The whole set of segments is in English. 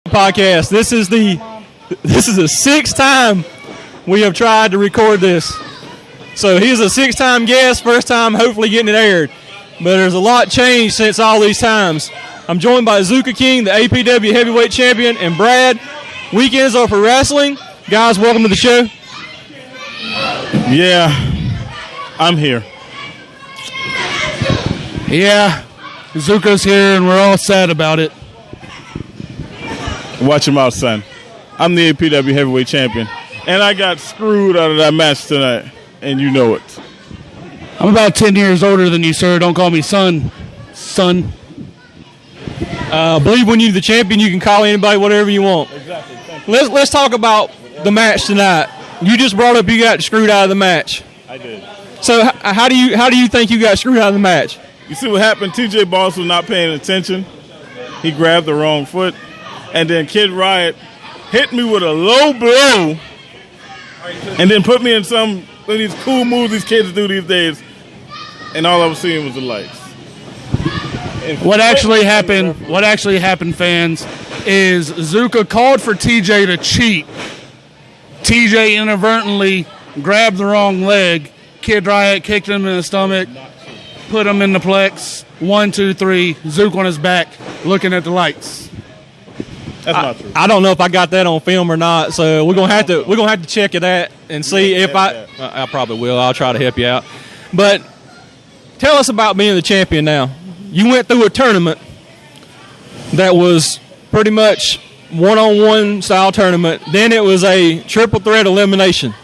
podcast. This is the sixth time we have tried to record this. So he's a six-time guest, first time hopefully getting it aired. But there's a lot changed since all these times. I'm joined by Zuka King, the APW heavyweight champion, and Brad. Weekends are for wrestling. Guys, welcome to the show. Yeah, I'm here. Yeah, Zuka's here, and we're all sad about it. Watch him out, son. I'm the APW heavyweight champion, and I got screwed out of that match tonight, and you know it. I'm about 10 years older than you, sir. Don't call me son. Son. I believe when you're the champion, you can call anybody whatever you want. Exactly. Let's talk about the match tonight. You just brought up you got screwed out of the match. I did. So how do you think you got screwed out of the match? You see what happened? TJ Boss was not paying attention. He grabbed the wrong foot, and then Kid Riot hit me with a low blow, and then put me in some of these cool moves these kids do these days, and all I was seeing was the lights. What actually happened, fans, is Zuka called for TJ to cheat. TJ inadvertently grabbed the wrong leg. Kid Riot kicked him in the stomach, put him in the plex. 1, 2, 3. Zuka on his back, looking at the lights. That's not true. I don't know if I got that on film or not, so we're gonna have to check it out and see if I probably will. I'll try to help you out. But tell us about being the champion now. You went through a tournament that was pretty much one-on-one style tournament. Then it was a triple threat elimination.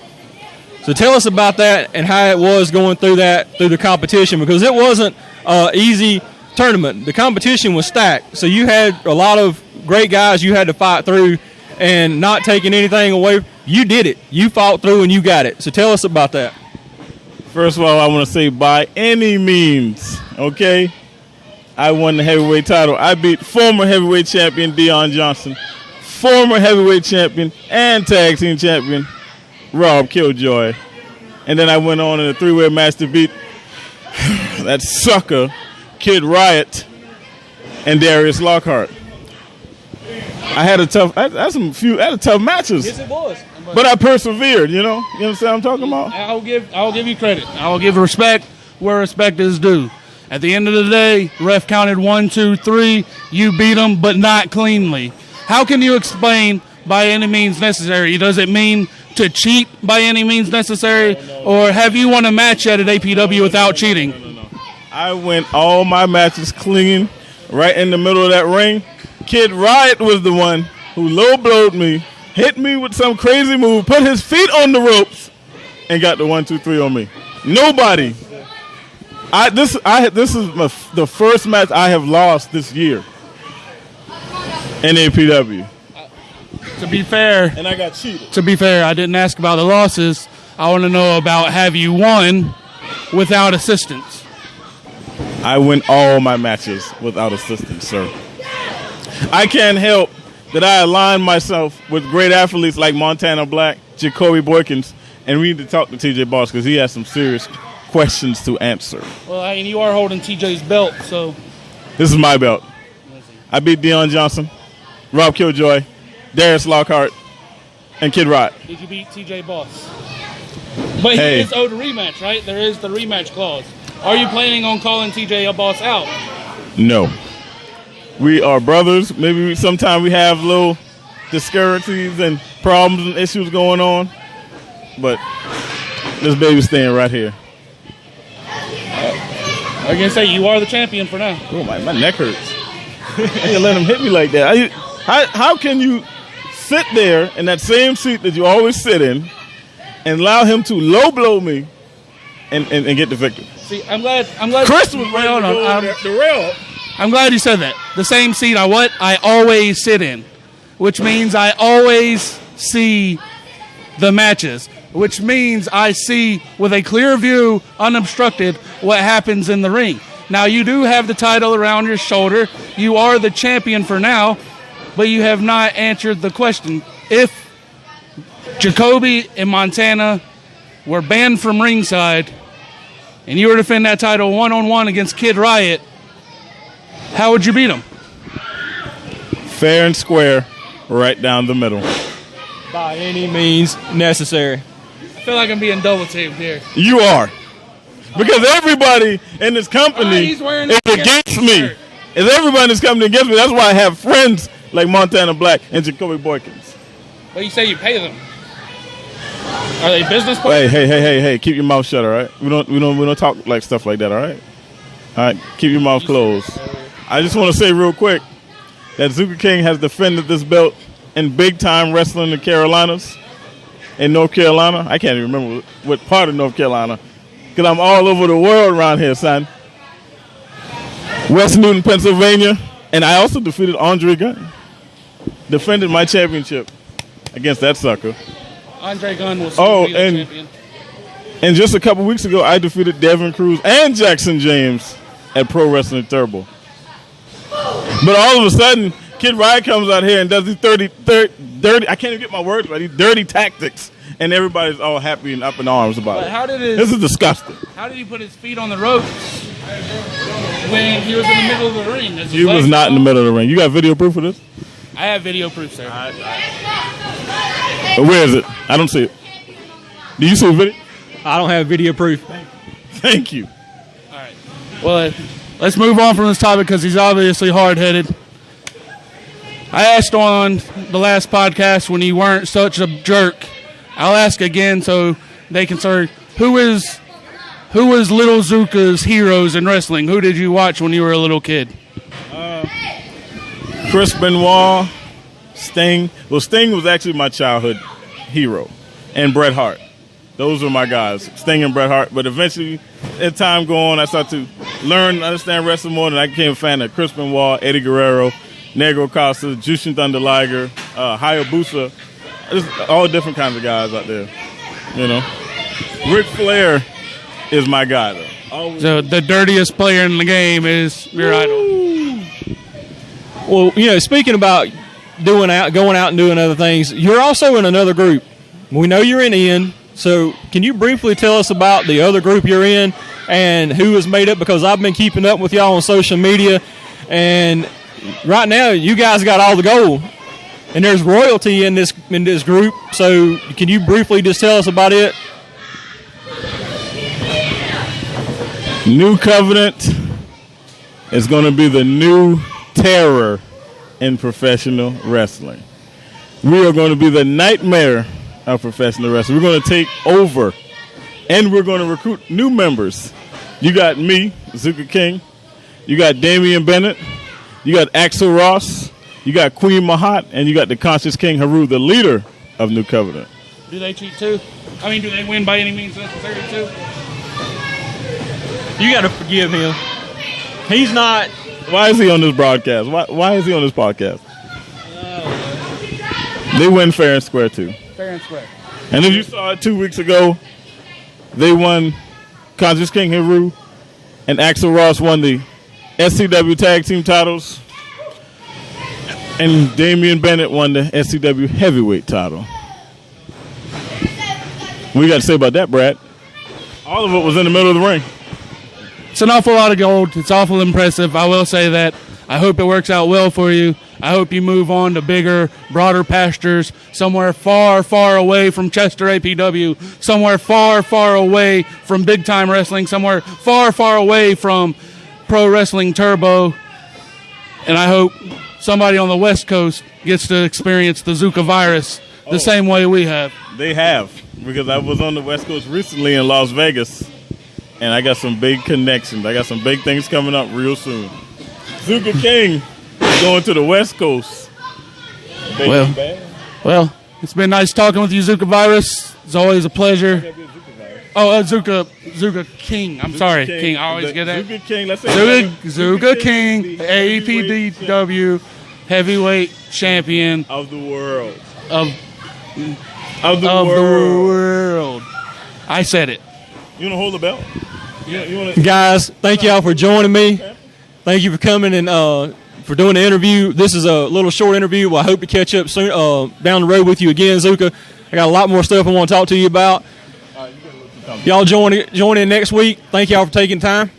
So tell us about that and how it was going through the competition, because it wasn't an easy tournament. The competition was stacked, so you had a lot of great guys you had to fight through, and not taking anything away. You did it. You fought through and you got it. So tell us about that. First of all, I want to say by any means, okay, I won the heavyweight title. I beat former heavyweight champion Deion Johnson, former heavyweight champion and tag team champion Rob Killjoy. And then I went on in a three-way match to beat that sucker, Kid Riot, and Darius Lockhart. I had tough matches. Yes, it was. But I persevered, you know? You understand what I'm talking about? I'll give you credit. I'll give respect where respect is due. At the end of the day, ref counted 1, 2, 3. You beat him, but not cleanly. How can you explain by any means necessary? Does it mean to cheat by any means necessary? Or have you won a match yet at APW without cheating? No. I went all my matches clean, right in the middle of that ring. Kid Riot was the one who low blowed me, hit me with some crazy move, put his feet on the ropes, and got the 1, 2, 3 on me. Nobody. This is the first match I have lost this year in APW. To be fair, and I got cheated. To be fair, I didn't ask about the losses. I want to know about, have you won without assistance? I win all my matches without assistance, sir. I can't help that I align myself with great athletes like Montana Black, Jacoby Boykins, and we need to talk to TJ Boss because he has some serious questions to answer. Well, and you are holding TJ's belt, so. This is my belt. I beat Deion Johnson, Rob Killjoy, Darius Lockhart, and Kid Riot. Did you beat TJ Boss? But he is owed a rematch, right? There is the rematch clause. Are you planning on calling TJ Boss out? No. We are brothers. Maybe sometime we have little disparities and problems and issues going on. But this baby's staying right here. I was going to say, you are the champion for now. Oh, my neck hurts. I can't let him hit me like that. How can you sit there in that same seat that you always sit in and allow him to low blow me and get the victory? See, I'm glad Chris was ready to go the rail. I'm glad you said that. The same seat I always sit in, which means I always see the matches, which means I see with a clear view, unobstructed, what happens in the ring. Now, you do have the title around your shoulder. You are the champion for now, but you have not answered the question. If Jacoby and Montana were banned from ringside and you were to defend that title one-on-one against Kid Riot, how would you beat him? Fair and square. right down the middle. By any means necessary. I feel like I'm being double teamed here. You are. Because everybody in this company he's wearing is the against me. shirt. If everybody in this company against me, that's why I have friends like Montana Black and Jacoby Boykins. But you say you pay them. Are they business partners? Hey, keep your mouth shut, all right? We don't talk like stuff like that, all right? All right, keep your mouth closed. I just want to say real quick that Zuka King has defended this belt in big-time wrestling in the Carolinas, in North Carolina. I can't even remember what part of North Carolina, because I'm all over the world around here, son. West Newton, Pennsylvania, and I also defeated Andre Gunn. Defended my championship against that sucker. Andre Gunn was champion. And just a couple weeks ago, I defeated Devin Cruz and Jackson James at Pro Wrestling Turbo. But all of a sudden, Kid Riot comes out here and does these dirty, I can't even get my words right, these dirty tactics, and everybody's all happy and up in arms about it. This is disgusting. How did he put his feet on the ropes when he was in the middle of the ring? He was not in the middle of the ring. You got video proof of this? I have video proof, sir. Where is it? I don't see it. Do you see the video? I don't have video proof. Thank you. All right. Well, let's move on from this topic because he's obviously hard-headed. I asked on the last podcast when you weren't such a jerk. I'll ask again so they can start. Who is Little Zuka's heroes in wrestling? Who did you watch when you were a little kid? Chris Benoit, Sting. Well, Sting was actually my childhood hero, and Bret Hart. Those were my guys, Sting and Bret Hart. But eventually, as time go on, I started to learn and understand wrestling more, and I became a fan of Chris Benoit, Eddie Guerrero, Negro Costa, Jushin Thunder Liger, Hayabusa. Just all different kinds of guys out there, you know. Ric Flair is my guy, though. So the dirtiest player in the game is your idol. Well, you know, speaking about going out and doing other things, you're also in another group. We know you're in. So can you briefly tell us about the other group you're in and who is made up? Because I've been keeping up with y'all on social media, and right now you guys got all the gold, and there's royalty in this group. So can you briefly just tell us about it? New Covenant is going to be the new terror in professional wrestling. We are going to be the nightmare of professional wrestling. We're going to take over, and we're going to recruit new members. You got me, Zuka King. You got Damian Bennett. You got Axel Ross. You got Queen Mahat, and you got the Conscious King Haru, the leader of New Covenant. Do they cheat too? I mean, do they win by any means necessary too? You got to forgive him. He's not. Why is he on this broadcast? Why is he on this podcast? They win fair and square too. Fair and square. And if you saw it 2 weeks ago, they won. Conscious King Haru and Axel Ross won the SCW Tag Team titles, and Damian Bennett won the SCW Heavyweight title. What you got to say about that, Brad? All of it was in the middle of the ring. It's an awful lot of gold. It's awful impressive. I will say that. I hope it works out well for you. I hope you move on to bigger, broader pastures, somewhere far, far away from Chester APW, somewhere far, far away from big-time wrestling, somewhere far, far away from Pro Wrestling Turbo. And I hope somebody on the West Coast gets to experience the Zuka virus the same way we have. They have, because I was on the West Coast recently in Las Vegas, and I got some big connections. I got some big things coming up real soon. Zuka King is going to the West Coast. Well, it's been nice talking with you, Zuka Virus. It's always a pleasure. Oh, Zuka King. I'm sorry, King. I always get that. Zuka King. Let's say Zuka King, APDW heavyweight champion of the world. Of the world. I said it. You want to hold the belt? Guys, thank y'all for joining me. Thank you for coming and for doing the interview. This is a little short interview. Well, I hope to catch up soon down the road with you again, Zuka. I got a lot more stuff I want to talk to you about. Y'all join in next week. Thank y'all for taking time.